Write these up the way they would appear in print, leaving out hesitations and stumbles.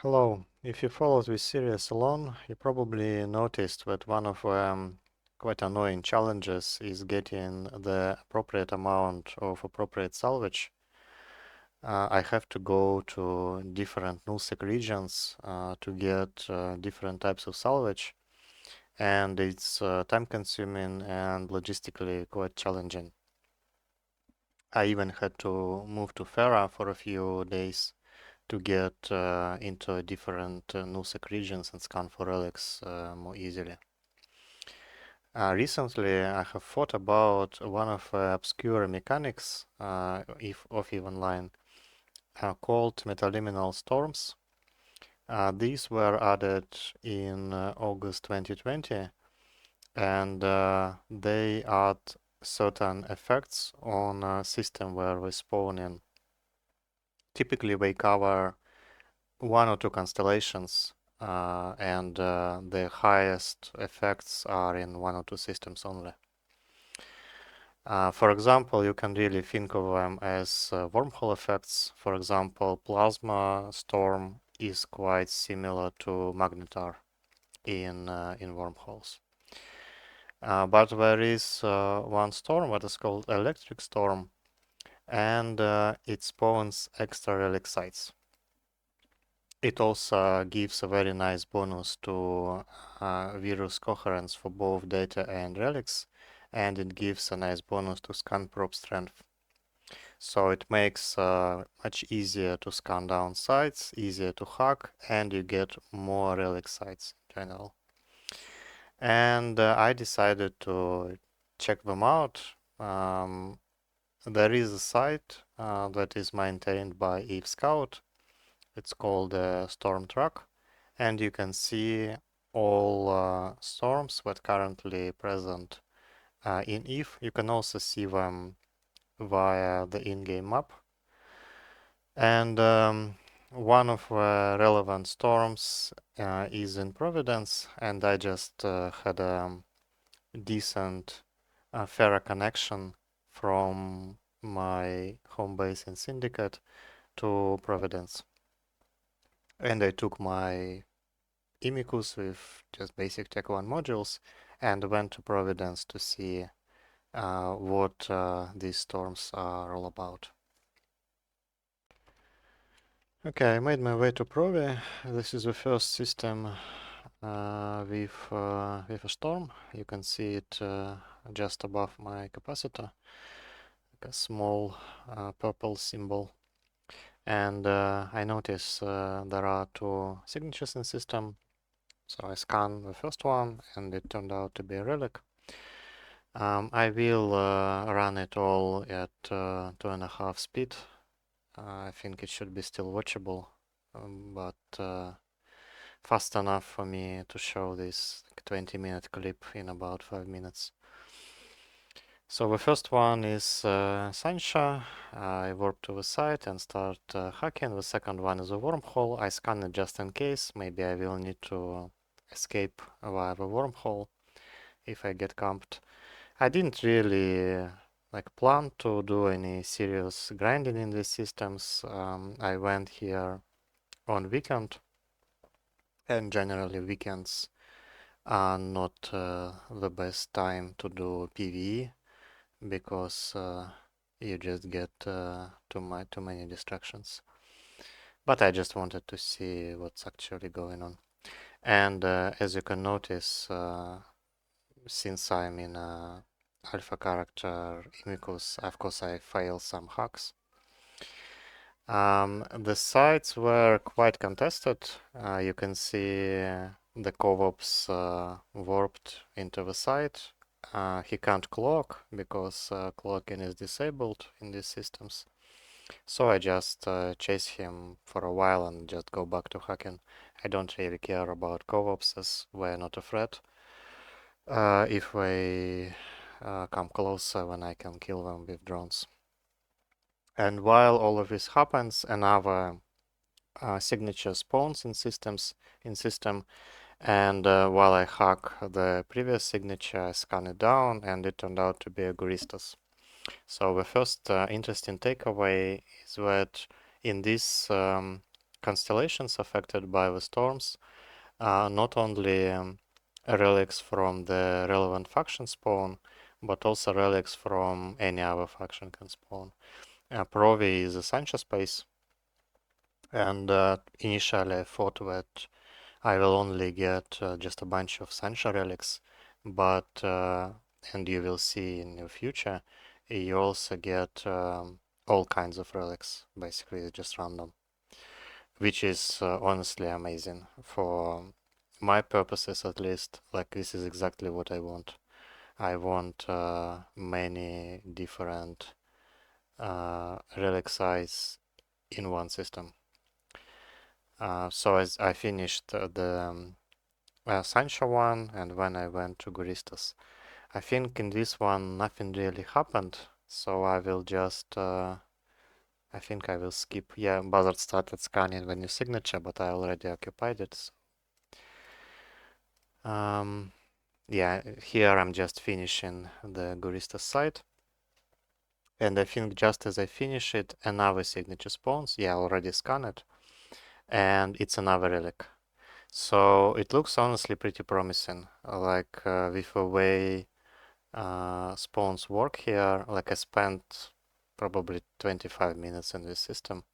Hello. If you followed this series along, you probably noticed that one of quite annoying challenges is getting the appropriate amount of appropriate salvage. I have to go to different nullsec regions to get different types of salvage, and it's time consuming and logistically quite challenging. I even had to move to Farah for a few days to get into different nullsec regions and scan for relics more easily. Recently, I have thought about one of obscure mechanics if of EvenLine called metaliminal storms. These were added in August 2020, and they add certain effects on a system where we spawn in. Typically, they cover one or two constellations, and the highest effects are in one or two systems only. For example, you can really think of them as wormhole effects. For example, plasma storm is quite similar to magnetar in wormholes. But there is one storm that is called electric storm, and it spawns extra relic sites. It also gives a very nice bonus to virus coherence for both data and relics, and it gives a nice bonus to scan probe strength. So it makes much easier to scan down sites, easier to hack, and you get more relic sites in general. And I decided to check them out. There is a site that is maintained by Eve Scout. It's called Storm Track, and you can see all storms that currently present in Eve. You can also see them via the in-game map. And one of the relevant storms is in Providence, and I just had a decent Fera connection from my home base in Syndicate to Providence. And I took my Imicus with just basic Tech 1 modules and went to Providence to see what these storms are all about. Okay, I made my way to Provi. This is the first system with a storm. You can see it just above my capacitor, like a small purple symbol. And I notice there are two signatures in system. So I scan the first one, and it turned out to be a relic. I will run it all at 2.5 speed. I think it should be still watchable, but fast enough for me to show this 20-minute clip in about 5 minutes. So the first one is Sancha. I warp to the site and start hacking. The second one is a wormhole. I scan it just in case. Maybe I will need to escape via the wormhole if I get camped. I didn't really plan to do any serious grinding in these systems. I went here on weekend, and generally weekends are not the best time to do PvE because you just get too many distractions. But I just wanted to see what's actually going on. And as you can notice, since I'm in alpha character Imicus, of course I fail some hacks. The sites were quite contested. You can see the co-ops warped into the site. He can't clock because clocking is disabled in these systems. So I just chase him for a while and just go back to hacking. I don't really care about co-ops as we're not a threat. If they come closer, then I can kill them with drones. And while all of this happens, another signature spawns in system, and while I hack the previous signature, I scan it down, and it turned out to be a Guristas. So the first interesting takeaway is that in this constellations affected by the storms, not only relics from the relevant faction spawn, but also relics from any other faction can spawn. Provi is a Sancho space, and initially I thought that I will only get just a bunch of Sancho relics, but and you will see in the future, you also get all kinds of relics, basically just random, which is honestly amazing for my purposes at least. Like this is exactly what I want. I want many different relic size in one system. So as I finished the Sancho one, and when I went to Guristas, I think in this one nothing really happened. So I will just, I think I will skip. Yeah, Buzzard started scanning the new signature, but I already occupied it. Yeah, here I'm just finishing the Guristas site. And I think just as I finish it, another signature spawns. Yeah, I already scanned it. And it's another relic. So it looks honestly pretty promising. Like with the way spawns work here, like I spent probably 25 minutes in this system,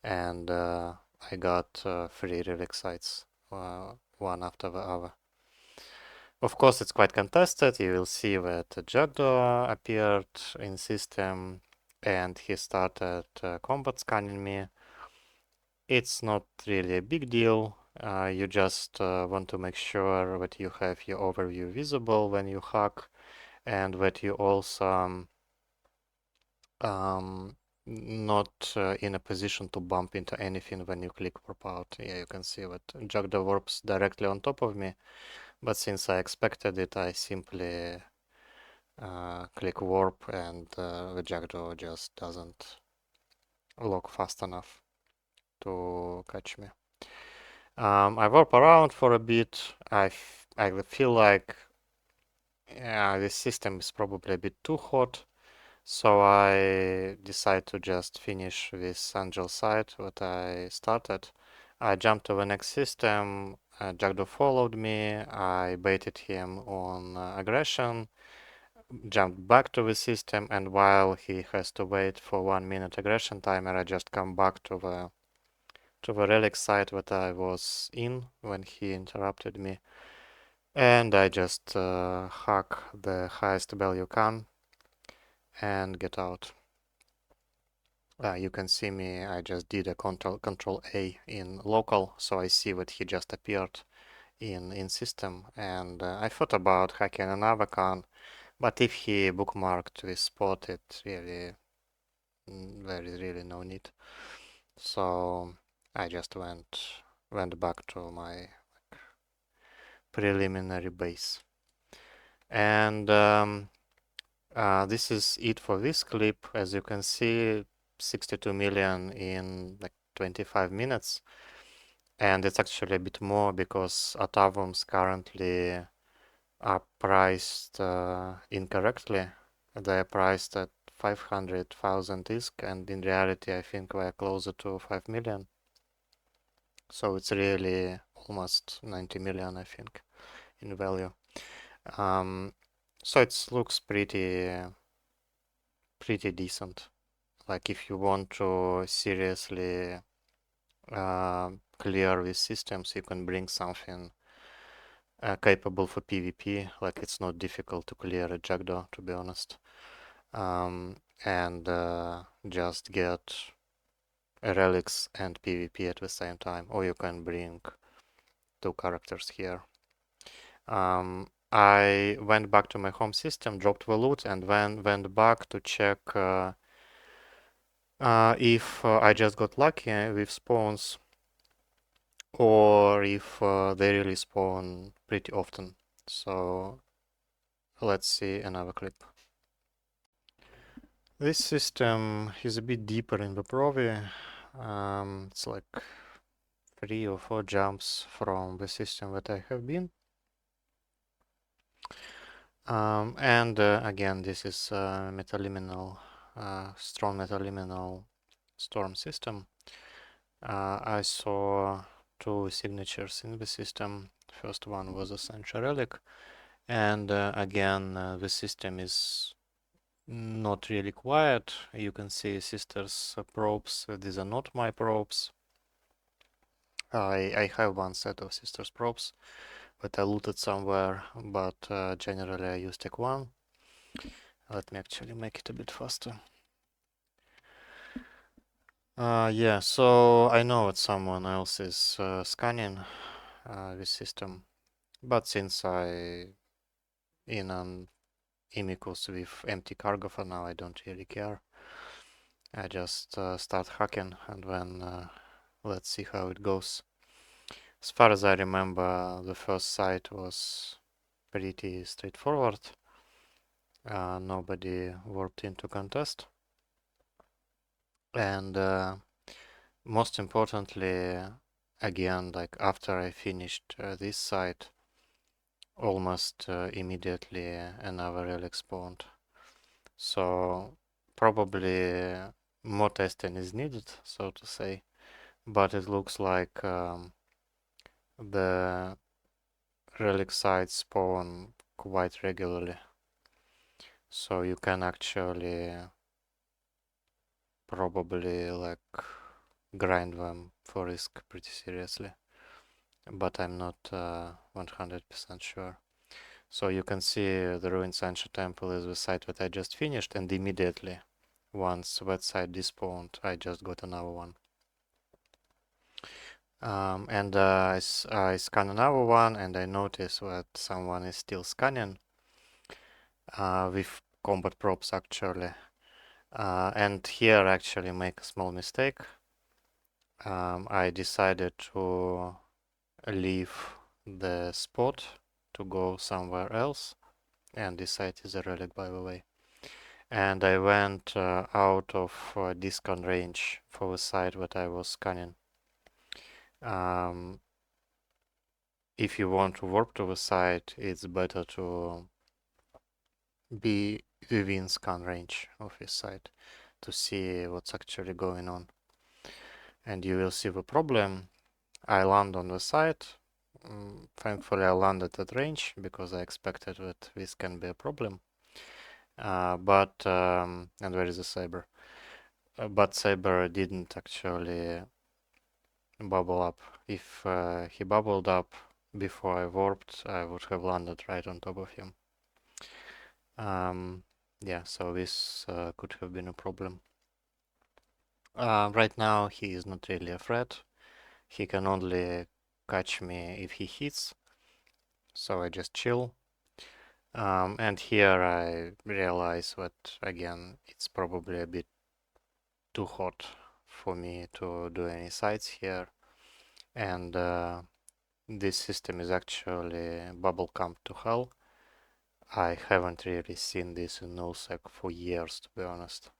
and I got 3 relic sites, one after the other. Of course, it's quite contested. You will see that Jackdaw appeared in system, and he started combat scanning me. It's not really a big deal. You just want to make sure that you have your overview visible when you hack, and that you also not in a position to bump into anything when you click warp out. Yeah, you can see that Jackdaw warps directly on top of me, but since I expected it, I simply click warp, and the Jackdaw just doesn't lock fast enough to catch me. I warp around for a bit. I feel like this system is probably a bit too hot, so I decide to just finish this Angel site that I started. I jumped to the next system. Jackdaw followed me. I baited him on aggression, jumped back to the system, and while he has to wait for 1 minute aggression timer, I just come back to the relic site that I was in when he interrupted me, and I just hack the highest bell you can and get out. You can see me, I just did a control A in local, so I see that he just appeared in system, and I thought about hacking another can, but if he bookmarked this spot, it really, there is really no need. So I just went back to my preliminary base. And this is it for this clip. As you can see, 62 million in like 25 minutes. And it's actually a bit more because Atavums currently are priced incorrectly. They're priced at 500,000 ISK, and in reality, I think we're closer to 5 million. So it's really almost 90 million, I think, in value. So it looks pretty decent. Like if you want to seriously clear these systems, you can bring something capable for PvP. Like it's not difficult to clear a Jackdaw, to be honest, and just get relics and PvP at the same time. Or you can bring 2 characters here. I went back to my home system, dropped the loot, and then went back to check if I just got lucky with spawns, or if they really spawn pretty often. So let's see another clip. This system is a bit deeper in the Provi. It's like 3 or 4 jumps from the system that I have been. And again, this is metaliminal, strong metaliminal storm system. I saw two signatures in the system. First one was Essential Relic, and again, the system is not really quiet. You can see sisters probes. These are not my probes. I have one set of sisters probes, but I looted somewhere. But generally, I use Tech 1. Let me actually make it a bit faster. Yeah, so I know that someone else is scanning this system, but since I in an Imicus with empty cargo for now, I don't really care. I just start hacking and then let's see how it goes. As far as I remember, the first site was pretty straightforward. Nobody warped into contest. And most importantly, again, like after I finished this site, almost immediately another relic spawned. So probably more testing is needed, so to say. But it looks like the relic sites spawn quite regularly. So you can actually probably like grind them for risk pretty seriously. But I'm not 100% sure. So you can see the Ruined Sancho Temple is the site that I just finished, and immediately once that site despawned, I just got another one. And I scan another one, and I notice that someone is still scanning with combat props actually. And here actually make a small mistake. I decided to leave the spot to go somewhere else, and this site is a relic, by the way. And I went out of discount range for the site that I was scanning. If you want to warp to the site, it's better to be within scan range of this site to see what's actually going on. And you will see the problem. I land on the site. Thankfully, I landed at range because I expected that this can be a problem. And where is the Saber? But Saber didn't actually bubble up. If he bubbled up before I warped, I would have landed right on top of him. Yeah, so this could have been a problem. Right now, he is not really a threat. He can only catch me if he hits, so I just chill. And here I realize that, again, it's probably a bit too hot for me to do any sites here. And this system is actually bubble camp to hell. I haven't really seen this in nullsec for years, to be honest.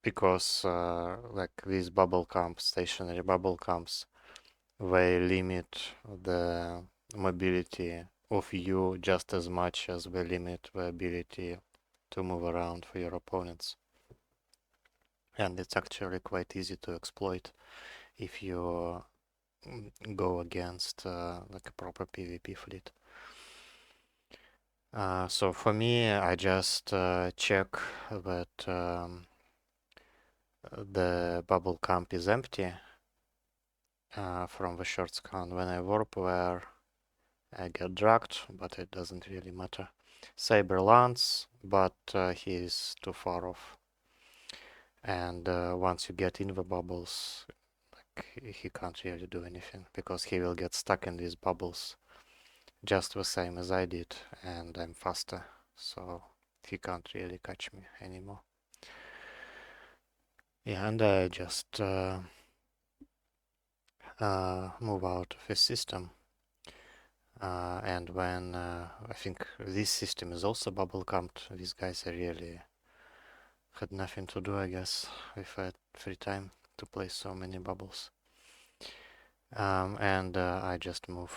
Because like these bubble camps, stationary bubble camps, they limit the mobility of you just as much as they limit the ability to move around for your opponents. And it's actually quite easy to exploit if you go against like a proper PvP fleet. So for me, I just check that the bubble camp is empty from the short scan. When I warp where I get dragged, but it doesn't really matter. Saber lands, but he is too far off. And once you get in the bubbles, like, he can't really do anything because he will get stuck in these bubbles just the same as I did, and I'm faster, so he can't really catch me anymore. Yeah, and I just move out of his system. And when I think this system is also bubble camped, these guys are really had nothing to do, I guess, if I had free time to play so many bubbles. And I just move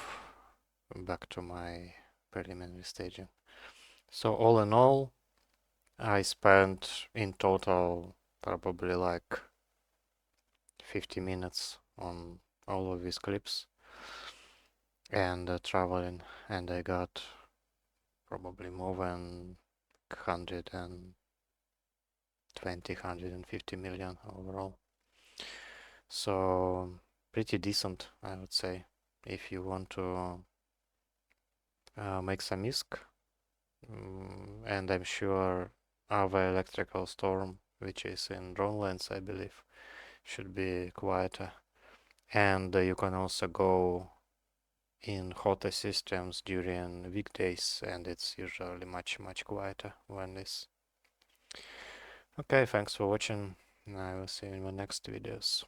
back to my preliminary staging. So all in all, I spent in total probably like 50 minutes on all of these clips, and traveling, and I got probably more than 150 million overall. So pretty decent, I would say, if you want to make some ISK. And I'm sure our electrical storm, which is in Dronelands, I believe, should be quieter. And you can also go in hotter systems during weekdays, and it's usually much quieter when this. Okay, thanks for watching. I will see you in the next videos.